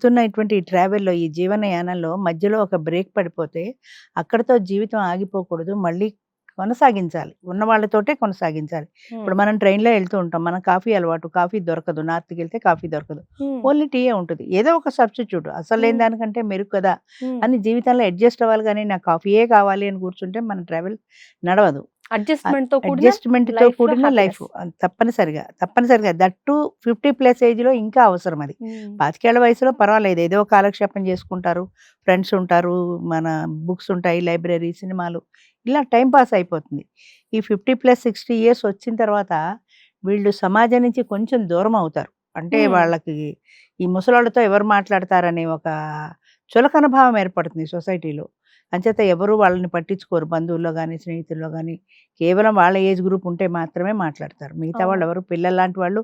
వెళ్తున్నటువంటి ఈ ట్రావెల్‌లో, ఈ జీవనయానంలో మధ్యలో ఒక బ్రేక్ పడిపోతే, అక్కడితో జీవితం ఆగిపోకూడదు. మళ్ళీ కొనసాగించాలి. ఉన్న వాళ్ళతోటే కొనసాగించాలి. ఇప్పుడు హ్మ్. మనం ట్రైన్‌లో ఎళ్తూ ఉంటాం. మనం కాఫీ అలవాటు. కాఫీ దొరకదు. నార్త్‌కెళ్తే కాఫీ దొరకదు. హ్మ్. ఓన్లీ టీయే ఉంటది. ఏదో ఒక సబ్స్టిట్యూట్ అసలు లేని హ్మ్. దానికంటే మెరుగు కదా! హ్మ్. అని జీవితంలో అడ్జస్ట్ అవ్వాలి గానీ, నాకు కాఫీయే కావాలి అని కూర్చుంటే మన ట్రావెల్ నడవదు. అడ్జస్ట్‌మెంట్‌తో కూడిన అడ్జస్ట్‌మెంట్‌తో లైఫ్‌లో కూడిన లైఫ్. హ్యాపీనెస్. తప్పనిసరిగా. తప్పనిసరిగా. దట్ టూ 50+ ఏజ్‌లో ఇంకా అవసరం అది. హ్మ్. 25 ఏళ్ల వయసులో పర్వాలేదు. ఏదో కాలక్షేపం చేసుకుంటారు. ఫ్రెండ్స్ ఉంటారు. మన బుక్స్ ఉంటాయి. లైబ్రరీ, సినిమాలు ఇలా టైమ్ పాస్ అయిపోతుంది. ఈ 50+, 60 ఇయర్స్ వచ్చిన తర్వాత వీళ్ళు సమాజం నుంచి కొంచెం దూరం అవుతారు. అంటే హ్మ్. వాళ్ళకి ఈ ముసలోళ్ళతో ఎవరు మాట్లాడతారనే ఒక చులకన భావం ఏర్పడుతుంది సొసైటీలో. అంచేత ఎవరు వాళ్ళని పట్టించుకోరు. బంధువుల్లో గాని, స్నేహితుల్లో గాని. కేవలం వాళ్ళ ఏజ్ గ్రూప్ ఉంటే మాత్రమే మాట్లాడతారు. మిగతా అవును. వాళ్ళెవరు పిల్లల్లాంటి వాళ్ళు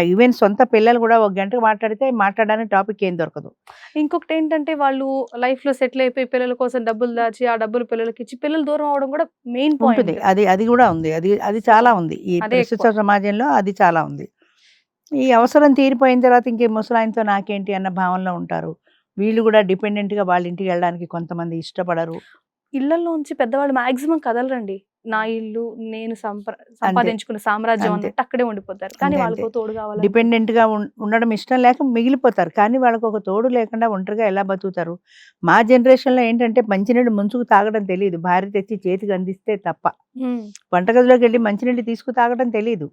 ఈవెన్ సొంత పిల్లలు గూడా ఒక గంట మాట్లాడితే మాట్లాడడానికి టాపిక్ ఏం దొరకదు. ఇంకొకటేంటంటే వాళ్ళు లైఫ్‌లో సెటిల్ అయిపోయి పిల్లల కోసం డబ్బులు దాచి, ఆ డబ్బులు పిల్లలకిచ్చి పిల్లలు దూరం అవ్వడం కూడా మెయిన్ ఉంటుంది. పాయింట్. అది అది గూడా ఉంది. అది అది సో, చాలా ఉంది. ఈ అదే ఎక్కువ. ప్రస్తుత సమాజంలో అది చాలా ఉంది. ఈ అవసరం తీరిపోయిన తర్వాత ఇంక ఈ ముసలాయనతో నాకేంటి అన్న భావనలో ఉంటారు. వీళ్ళు గూడా డిపెండెంట్‌గా వాళ్ళ ఇంటికెళ్ళడానికి కొంతమంది ఇష్టపడరు. ఇళ్ళల్లోంచి పెద్దవాళ్ళు మాక్సిమం కదలరండి. నా ఇల్లు, నేను అంతే. సంపాదించుకున్న సామ్రాజ్యం అంతే. అన్నట్టు అక్కడే ఉండిపోతారు. కానీ అంతే. అంతే. వాళ్ళకో తోడు కావాలనుకుంటారు. డిపెండెంట్‌గా ఉండడం ఇష్టం లేక మిగిలిపోతారు. కానీ వాళ్ళకొక తోడు లేకుండా ఒంటరిగా ఎలా బతుకుతారు? మా జనరేషన్‌లో ఏంటంటే మంచినీళ్ళు ముంచుకు తాగడం తెలీదు. భార్య తెచ్చి చేతికి అందిస్తే తప్ప. హ్మ్. వంటగదిలోకెళ్ళి మంచినీళ్ళు తీసుకు తాగడం తెలీదు.